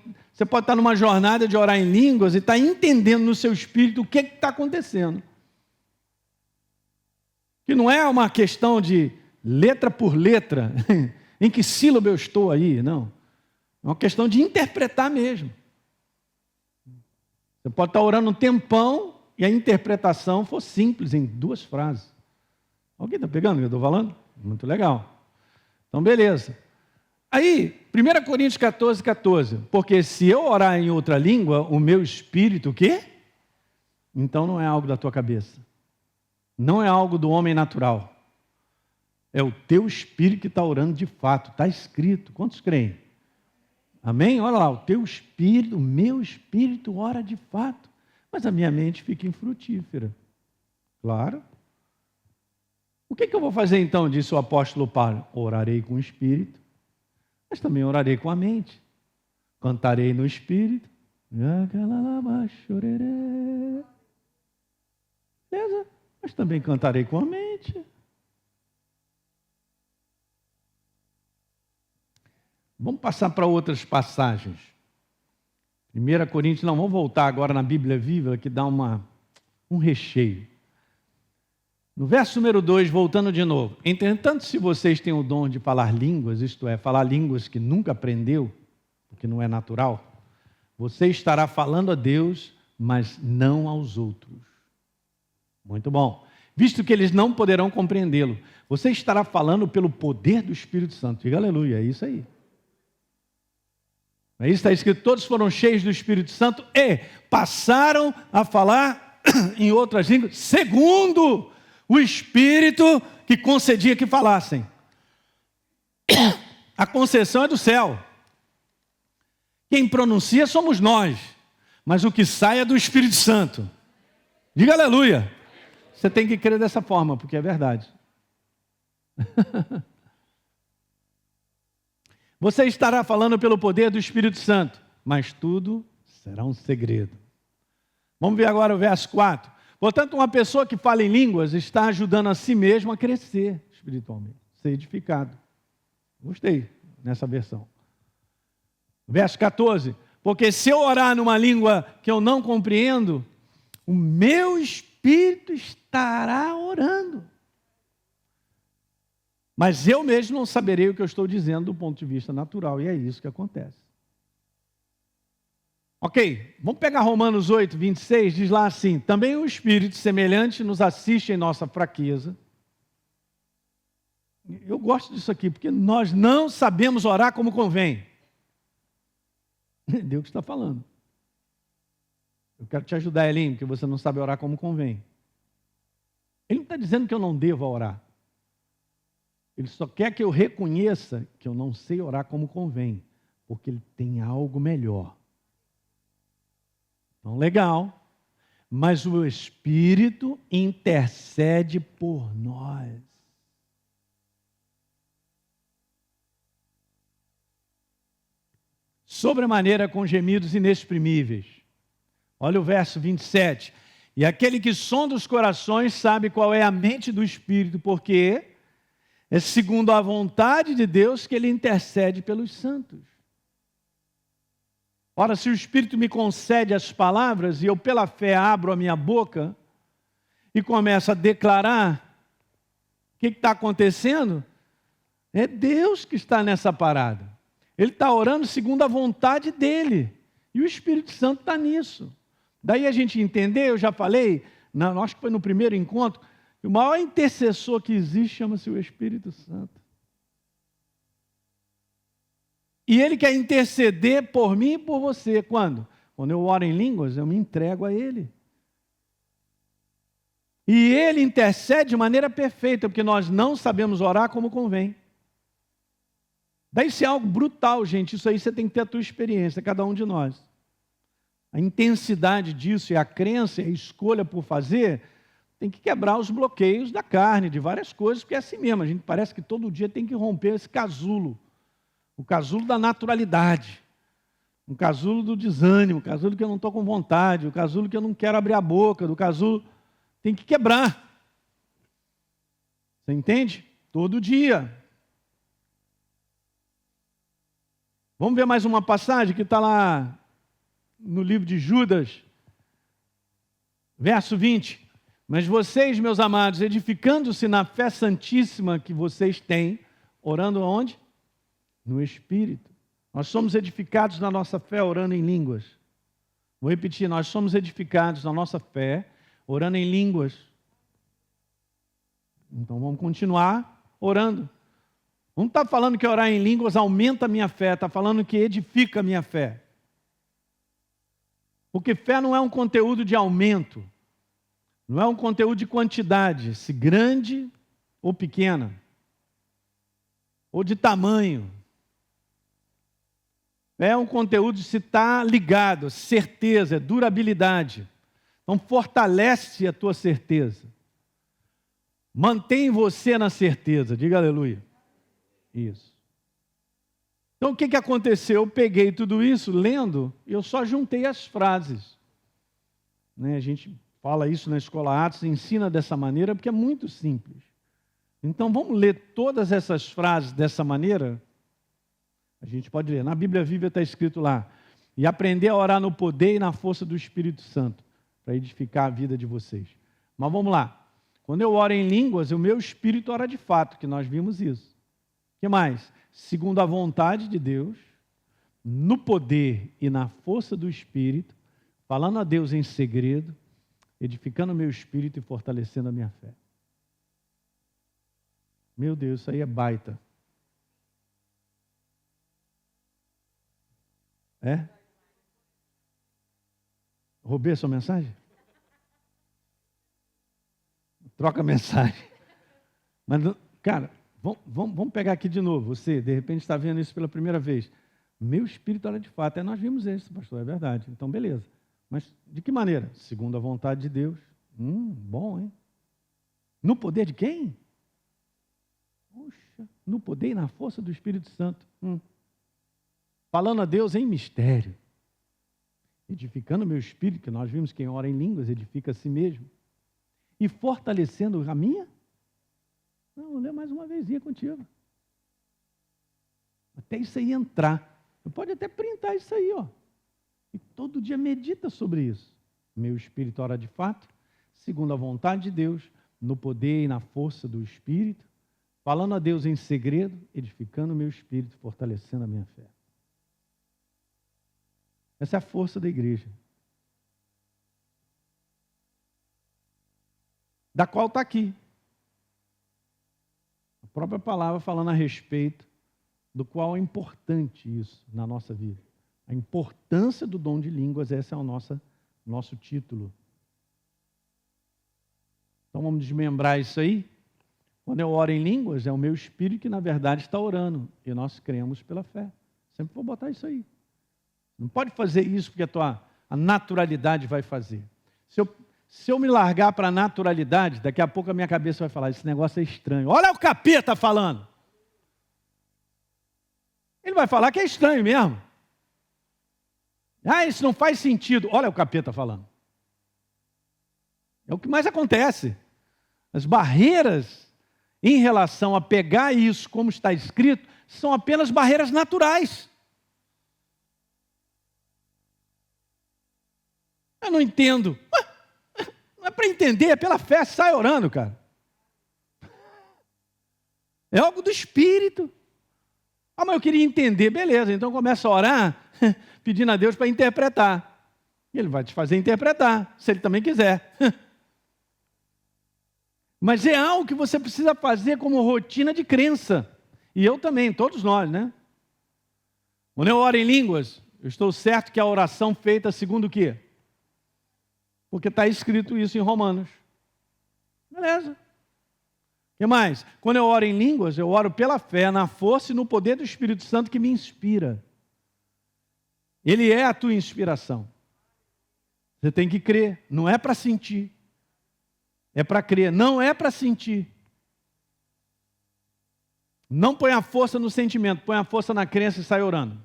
estar numa jornada de orar em línguas e estar entendendo no seu espírito o que está acontecendo. Que não é uma questão de letra por letra, em que sílaba eu estou aí, não. É uma questão de interpretar mesmo. Você pode estar orando um tempão e a interpretação for simples, em 2 frases. Alguém está pegando o que eu estou falando? Muito legal. Então, beleza. Aí, 1 Coríntios 14, 14. Porque se eu orar em outra língua, o meu espírito, o quê? Então não é algo da tua cabeça. Não é algo do homem natural. É o teu espírito que está orando de fato. Está escrito. Quantos creem? Amém? Olha lá, o teu espírito, o meu espírito ora de fato. Mas a minha mente fica infrutífera. Claro. O que eu vou fazer então, disse o apóstolo Paulo? Orarei com o espírito, mas também orarei com a mente. Cantarei no espírito. Beleza? Mas também cantarei com a mente. Vamos passar para outras passagens. 1 Coríntios, não, vamos voltar agora na Bíblia Viva, que dá um recheio. No verso número 2, voltando de novo. Entretanto, se vocês têm o dom de falar línguas, isto é, falar línguas que nunca aprendeu, porque não é natural, você estará falando a Deus, mas não aos outros. Muito bom. Visto que eles não poderão compreendê-lo, você estará falando pelo poder do Espírito Santo. Diga aleluia, é isso aí. Aí está escrito, todos foram cheios do Espírito Santo e passaram a falar em outras línguas, segundo o Espírito que concedia que falassem. A concessão é do céu. Quem pronuncia somos nós, mas o que sai é do Espírito Santo. Diga aleluia. Você tem que crer dessa forma, porque é verdade. Você estará falando pelo poder do Espírito Santo, mas tudo será um segredo. Vamos ver agora o verso 4. Portanto, uma pessoa que fala em línguas está ajudando a si mesmo a crescer espiritualmente, ser edificado. Gostei nessa versão. Verso 14. Porque se eu orar numa língua que eu não compreendo, o meu espírito Espírito estará orando. Mas eu mesmo não saberei o que eu estou dizendo do ponto de vista natural, e é isso que acontece. Ok, vamos pegar Romanos 8, 26, diz lá assim: também o Espírito semelhante nos assiste em nossa fraqueza. Eu gosto disso aqui, porque nós não sabemos orar como convém. Deus que está falando. Eu quero te ajudar, Elim, porque você não sabe orar como convém. Ele não está dizendo que eu não devo orar. Ele só quer que eu reconheça que eu não sei orar como convém, porque ele tem algo melhor. Então, legal. Mas o Espírito intercede por nós. Sobremaneira com gemidos inexprimíveis. Olha o verso 27. E aquele que sonda os corações sabe qual é a mente do Espírito, porque é segundo a vontade de Deus que ele intercede pelos santos. Ora, se o Espírito me concede as palavras e eu pela fé abro a minha boca e começo a declarar, o que está acontecendo? É Deus que está nessa parada. Ele está orando segundo a vontade dele. E o Espírito Santo está nisso. Daí a gente entender, eu já falei, acho que foi no primeiro encontro, que o maior intercessor que existe chama-se o Espírito Santo. E ele quer interceder por mim e por você. Quando? Quando eu oro em línguas, eu me entrego a ele. E ele intercede de maneira perfeita, porque nós não sabemos orar como convém. Daí isso é algo brutal, gente. Isso aí você tem que ter a tua experiência, cada um de nós. A intensidade disso e a crença e a escolha por fazer tem que quebrar os bloqueios da carne, de várias coisas, porque é assim mesmo. A gente parece que todo dia tem que romper esse casulo. O casulo da naturalidade. O casulo do desânimo, o casulo que eu não estou com vontade, o casulo que eu não quero abrir a boca, do casulo tem que quebrar. Você entende? Todo dia. Vamos ver mais uma passagem que está lá no livro de Judas, verso 20. Mas vocês, meus amados, edificando-se na fé santíssima que vocês têm, orando aonde? No Espírito. Nós somos edificados na nossa fé orando em línguas. Vou repetir, nós somos edificados na nossa fé orando em línguas. Então vamos continuar orando. Não está falando que orar em línguas aumenta a minha fé, está falando que edifica a minha fé. Porque fé não é um conteúdo de aumento, não é um conteúdo de quantidade, se grande ou pequena, ou de tamanho. É um conteúdo de se estar ligado, certeza, durabilidade. Então fortalece a tua certeza. Mantém você na certeza, diga aleluia. Isso. Então o que aconteceu? Eu peguei tudo isso, lendo, e eu só juntei as frases. A gente fala isso na Escola Atos, ensina dessa maneira, porque é muito simples. Então vamos ler todas essas frases dessa maneira? A gente pode ler. Na Bíblia Viva está escrito lá: e aprender a orar no poder e na força do Espírito Santo, para edificar a vida de vocês. Mas vamos lá. Quando eu oro em línguas, o meu espírito ora de fato, que nós vimos isso. O que mais? Segundo a vontade de Deus, no poder e na força do Espírito, falando a Deus em segredo, edificando o meu espírito e fortalecendo a minha fé. Meu Deus, isso aí é baita. É? Roubei a sua mensagem? Troca a mensagem. Mas, cara, vamos pegar aqui de novo. Você, de repente, está vendo isso pela primeira vez. Meu espírito ora de fato. Nós vimos isso, pastor, é verdade. Então, beleza. Mas de que maneira? Segundo a vontade de Deus. Bom, hein? No poder de quem? Puxa, no poder e na força do Espírito Santo. Falando a Deus em mistério. Edificando o meu espírito, que nós vimos que quem ora em línguas edifica a si mesmo. E fortalecendo a minha? Não, vou ler mais uma vezinha contigo. Até isso aí entrar. Você pode até printar isso aí, ó. E todo dia medita sobre isso. Meu espírito ora de fato, segundo a vontade de Deus, no poder e na força do Espírito, falando a Deus em segredo, edificando o meu espírito, fortalecendo a minha fé. Essa é a força da igreja, da qual está aqui. A própria palavra falando a respeito do qual é importante isso na nossa vida. A importância do dom de línguas, esse é o nosso título. Então vamos desmembrar isso aí. Quando eu oro em línguas, é o meu espírito que na verdade está orando. E nós cremos pela fé. Sempre vou botar isso aí. Não pode fazer isso porque a naturalidade vai fazer. Se eu me largar para a naturalidade, daqui a pouco a minha cabeça vai falar, esse negócio é estranho. Olha o capeta falando. Ele vai falar que é estranho mesmo. Ah, isso não faz sentido. Olha o capeta falando. É o que mais acontece. As barreiras em relação a pegar isso como está escrito são apenas barreiras naturais. Eu não entendo. Não é para entender, é pela fé, sai orando, cara. É algo do Espírito. Ah, mas eu queria entender. Beleza, então começa a orar, pedindo a Deus para interpretar. E Ele vai te fazer interpretar, se Ele também quiser. Mas é algo que você precisa fazer como rotina de crença. E eu também, todos nós, né? Quando eu oro em línguas, eu estou certo que a oração feita segundo o quê? Porque está escrito isso em Romanos. Beleza. O que mais? Quando eu oro em línguas, eu oro pela fé, na força e no poder do Espírito Santo que me inspira. Ele é a tua inspiração. Você tem que crer, não é para sentir. É para crer, não é para sentir. Não põe a força no sentimento, põe a força na crença e sai orando.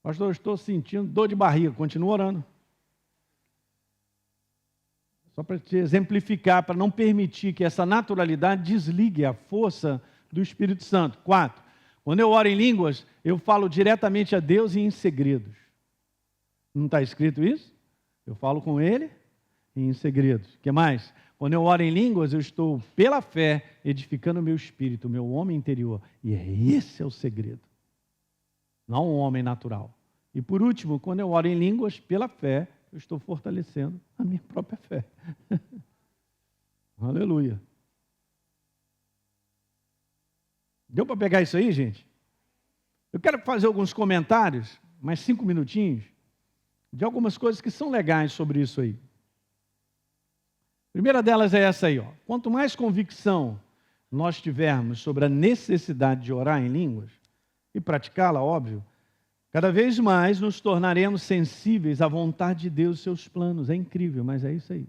Pastor, eu estou sentindo dor de barriga, continua orando. Só para te exemplificar, para não permitir que essa naturalidade desligue a força do Espírito Santo. 4. Quando eu oro em línguas, eu falo diretamente a Deus e em segredos. Não está escrito isso? Eu falo com Ele e em segredos. O que mais? Quando eu oro em línguas, eu estou, pela fé, edificando o meu espírito, o meu homem interior. E esse é o segredo. Não um homem natural. E por último, quando eu oro em línguas, pela fé, eu estou fortalecendo a minha própria fé. Aleluia. Deu para pegar isso aí, gente? Eu quero fazer alguns comentários, mais 5 minutinhos, de algumas coisas que são legais sobre isso aí. A primeira delas é essa aí, ó. Quanto mais convicção nós tivermos sobre a necessidade de orar em línguas e praticá-la, óbvio, cada vez mais nos tornaremos sensíveis à vontade de Deus e seus planos. É incrível, mas é isso aí.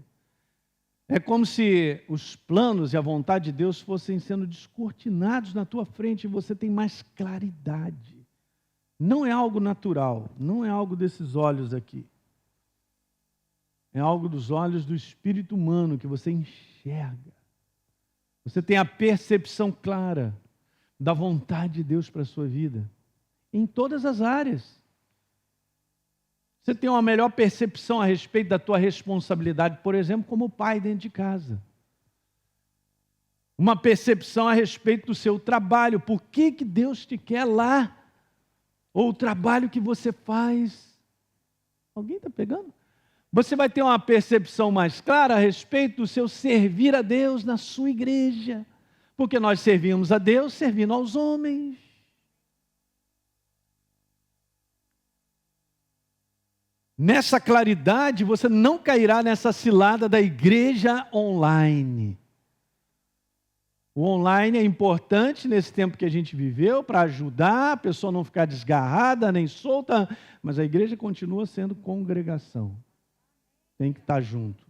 É como se os planos e a vontade de Deus fossem sendo descortinados na tua frente e você tem mais claridade. Não é algo natural, não é algo desses olhos aqui. É algo dos olhos do espírito humano que você enxerga. Você tem a percepção clara da vontade de Deus para a sua vida. Em todas as áreas. Você tem uma melhor percepção a respeito da tua responsabilidade, por exemplo, como pai dentro de casa. Uma percepção a respeito do seu trabalho. Por que Deus te quer lá? Ou o trabalho que você faz. Alguém está pegando? Você vai ter uma percepção mais clara a respeito do seu servir a Deus na sua igreja. Porque nós servimos a Deus servindo aos homens. Nessa claridade, você não cairá nessa cilada da igreja online. O online é importante nesse tempo que a gente viveu para ajudar a pessoa a não ficar desgarrada nem solta, mas a igreja continua sendo congregação. Tem que estar junto.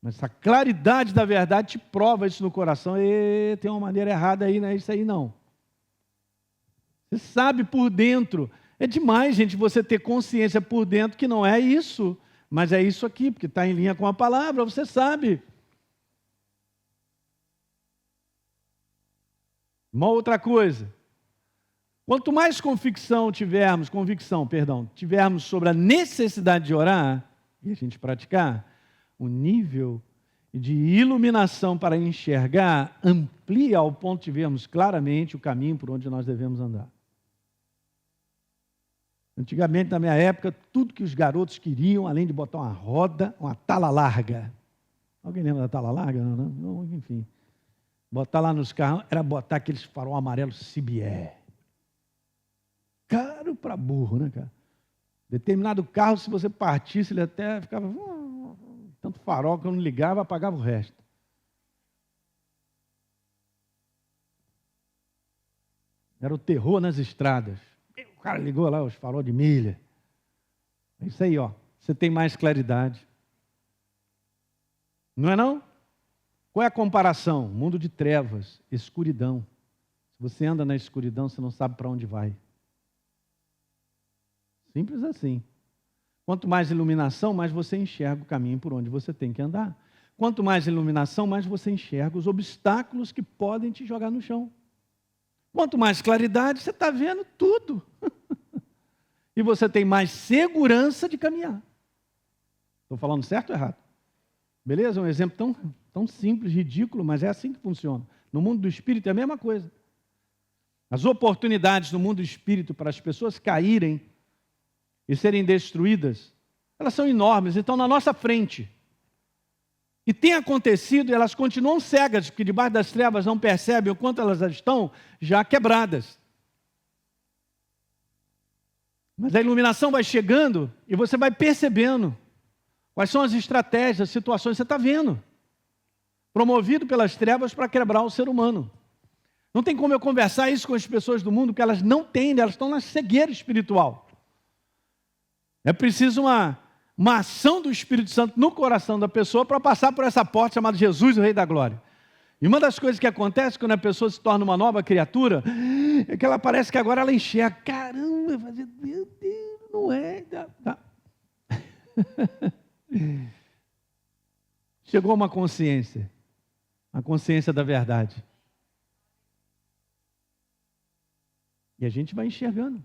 Mas essa claridade da verdade te prova isso no coração. E tem uma maneira errada aí, não é isso aí não. Você sabe por dentro. É demais, gente, você ter consciência por dentro que não é isso, mas é isso aqui, porque está em linha com a palavra, você sabe. Uma outra coisa, quanto mais tivermos sobre a necessidade de orar, e a gente praticar, o nível de iluminação para enxergar amplia ao ponto de vermos claramente o caminho por onde nós devemos andar. Antigamente, na minha época, tudo que os garotos queriam, além de botar uma roda, uma tala larga. Alguém lembra da tala larga? Não, enfim. Botar lá nos carros, era botar aqueles farol amarelo Cibié. Caro para burro, né, cara? Determinado carro, se você partisse, ele até ficava... tanto farol que eu não ligava, apagava o resto. Era o terror nas estradas. O cara ligou lá os farol de milha. É isso aí, ó. Você tem mais claridade. Não é não? Qual é a comparação? Mundo de trevas, escuridão. Se você anda na escuridão, você não sabe para onde vai. Simples assim. Quanto mais iluminação, mais você enxerga o caminho por onde você tem que andar. Quanto mais iluminação, mais você enxerga os obstáculos que podem te jogar no chão. Quanto mais claridade, você está vendo tudo. E você tem mais segurança de caminhar. Estou falando certo ou errado? Beleza? Um exemplo tão simples, ridículo, mas é assim que funciona. No mundo do espírito é a mesma coisa. As oportunidades no mundo do espírito para as pessoas caírem e serem destruídas, elas são enormes, estão na nossa frente. E tem acontecido, e elas continuam cegas, porque debaixo das trevas não percebem o quanto elas estão já quebradas. Mas a iluminação vai chegando e você vai percebendo quais são as estratégias, as situações que você está vendo. Promovido pelas trevas para quebrar o ser humano. Não tem como eu conversar isso com as pessoas do mundo, que elas não têm, elas estão na cegueira espiritual. É preciso uma ação do Espírito Santo no coração da pessoa para passar por essa porta chamada Jesus, o Rei da Glória. E uma das coisas que acontece quando a pessoa se torna uma nova criatura é que ela parece que agora ela enxerga. Caramba, meu Deus, não é? Tá. Chegou uma consciência, a consciência da verdade. E a gente vai enxergando.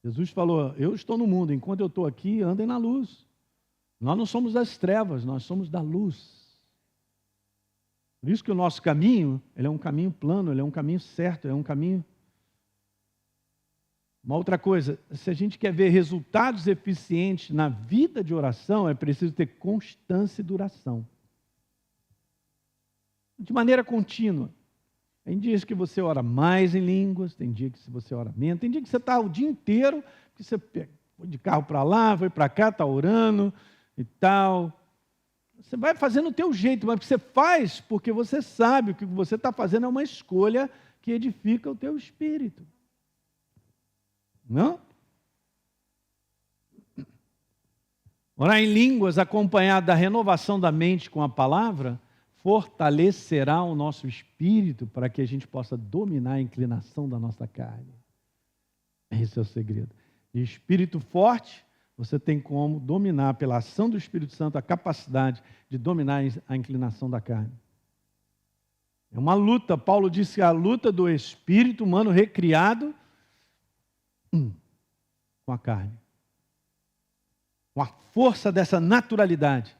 Jesus falou, eu estou no mundo, enquanto eu estou aqui, andem na luz. Nós não somos das trevas, nós somos da luz. Por isso que o nosso caminho, ele é um caminho plano, ele é um caminho certo, é um caminho... Uma outra coisa, se a gente quer ver resultados eficientes na vida de oração, é preciso ter constância e duração. De maneira contínua. Tem dias que você ora mais em línguas, tem dia que você ora menos, tem dia que você está o dia inteiro, que você foi de carro para lá, foi para cá, está orando e tal. Você vai fazendo o teu jeito, mas você faz porque você sabe que o que você está fazendo é uma escolha que edifica o teu espírito. Não? Orar em línguas acompanhado da renovação da mente com a palavra fortalecerá o nosso espírito para que a gente possa dominar a inclinação da nossa carne. Esse é o segredo. E espírito forte, você tem como dominar, pela ação do Espírito Santo, a capacidade de dominar a inclinação da carne. É uma luta. Paulo disse que a luta do espírito humano recriado com a carne. Com a força dessa naturalidade.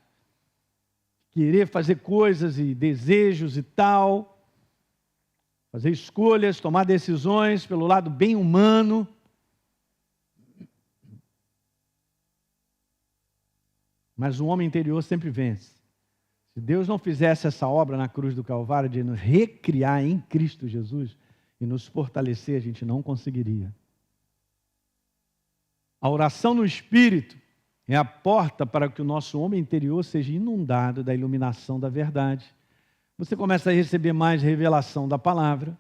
Querer fazer coisas e desejos e tal, fazer escolhas, tomar decisões pelo lado bem humano. Mas o homem interior sempre vence. Se Deus não fizesse essa obra na cruz do Calvário de nos recriar em Cristo Jesus e nos fortalecer, a gente não conseguiria. A oração no Espírito é a porta para que o nosso homem interior seja inundado da iluminação da verdade. Você começa a receber mais revelação da palavra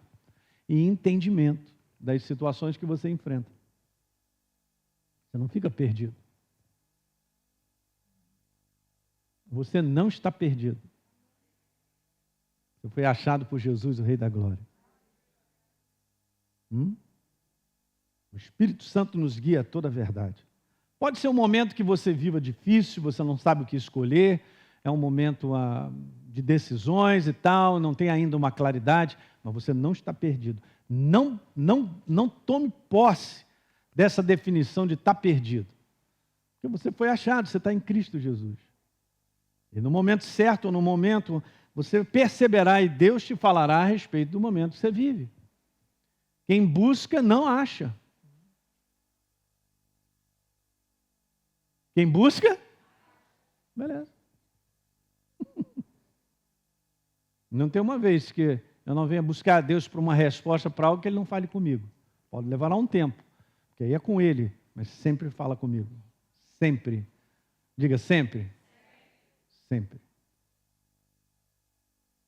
e entendimento das situações que você enfrenta. Você não fica perdido. Você não está perdido. Você foi achado por Jesus, o Rei da Glória. O Espírito Santo nos guia a toda a verdade. Pode ser um momento que você viva difícil, você não sabe o que escolher, é um momento de decisões e tal, não tem ainda uma claridade, mas você não está perdido. Não tome posse dessa definição de estar perdido. Porque você foi achado, você está em Cristo Jesus. E no momento certo, ou no momento, você perceberá e Deus te falará a respeito do momento que você vive. Quem busca, não acha. Quem busca, beleza. Não tem uma vez que eu não venha buscar a Deus para uma resposta para algo que Ele não fale comigo. Pode levar um tempo, porque aí é com Ele, mas sempre fala comigo. Sempre. Diga sempre. Sempre.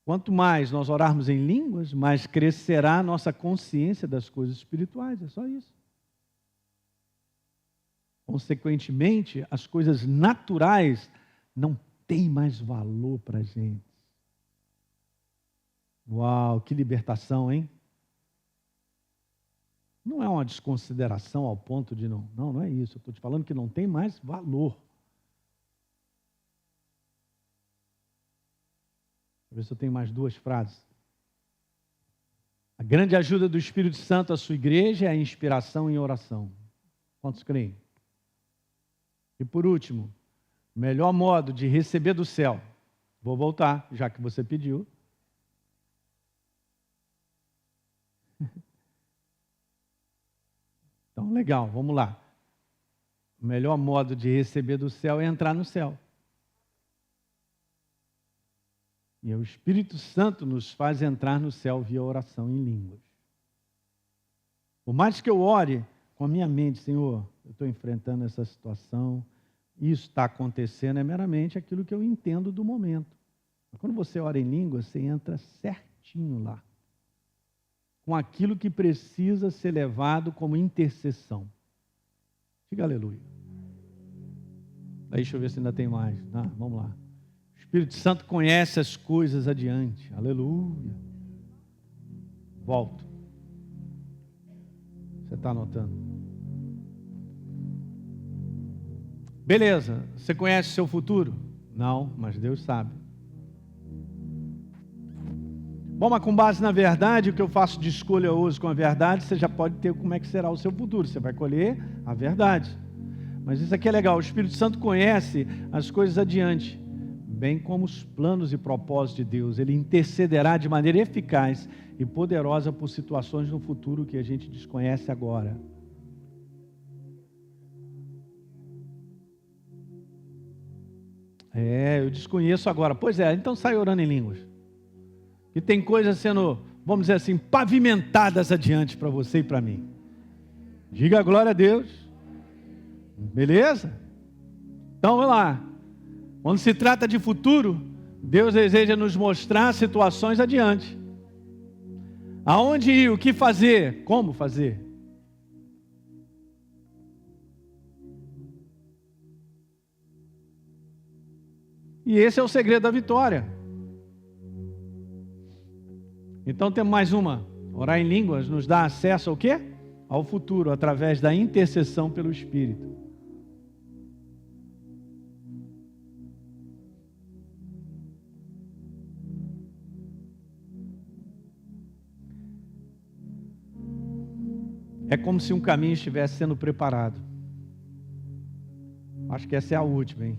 Quanto mais nós orarmos em línguas, mais crescerá a nossa consciência das coisas espirituais. É só isso. Consequentemente, as coisas naturais não têm mais valor para a gente. Uau, que libertação, hein? Não é uma desconsideração ao ponto de não. Não é isso. Eu estou te falando que não tem mais valor. Deixa eu ver se eu tenho mais 2 frases. A grande ajuda do Espírito Santo à sua igreja é a inspiração em oração. Quantos creem? E por último, o melhor modo de receber do céu. Vou voltar, já que você pediu. Então, legal, vamos lá. O melhor modo de receber do céu é entrar no céu. E o Espírito Santo nos faz entrar no céu via oração em línguas. Por mais que eu ore com a minha mente, Senhor, eu estou enfrentando essa situação, isso está acontecendo, é meramente aquilo que eu entendo do momento. Mas quando você ora em línguas, você entra certinho lá, com aquilo que precisa ser levado como intercessão. Diga aleluia. Deixa eu ver se ainda tem mais. Vamos lá. O Espírito Santo conhece as coisas adiante. Aleluia. Volto. Você está anotando? Beleza. Você conhece o seu futuro? Não, mas Deus sabe. Bom, mas com base na verdade, o que eu faço de escolha hoje com a verdade, você já pode ter como é que será o seu futuro. Você vai colher a verdade. Mas isso aqui é legal. O Espírito Santo conhece as coisas adiante, bem como os planos e propósitos de Deus. Ele intercederá de maneira eficaz e poderosa por situações no futuro que a gente desconhece agora. Eu desconheço agora. Pois é, então sai orando em línguas. E tem coisas sendo, vamos dizer assim, pavimentadas adiante para você e para mim. Diga a glória a Deus. Beleza? Então vamos lá. Quando se trata de futuro, Deus deseja nos mostrar situações adiante. Aonde ir, o que fazer, como fazer. E esse é o segredo da vitória. Então temos mais uma. Orar em línguas nos dá acesso ao quê? Ao futuro, através da intercessão pelo Espírito. É como se um caminho estivesse sendo preparado. Acho que essa é a última, hein?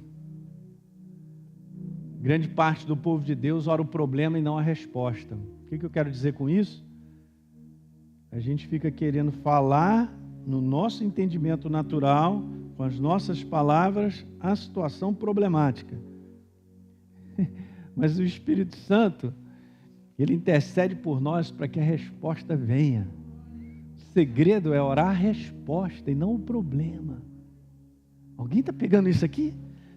Grande parte do povo de Deus ora o problema e não a resposta. O que eu quero dizer com isso? A gente fica querendo falar no nosso entendimento natural, com as nossas palavras, a situação problemática. Mas o Espírito Santo, ele intercede por nós para que a resposta venha. O segredo é orar a resposta e não o problema. Alguém está pegando isso aqui?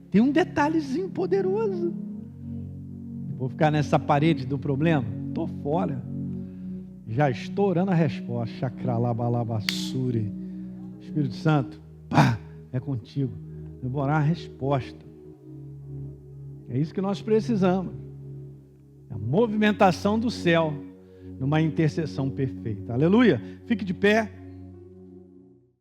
Tem um detalhezinho poderoso. Vou ficar nessa parede do problema? Estou fora. Já estou orando a resposta. Chakralabalabassuri. Espírito Santo, pá, é contigo. Eu vou orar a resposta. É isso que nós precisamos. É a movimentação do céu numa intercessão perfeita. Aleluia. Fique de pé.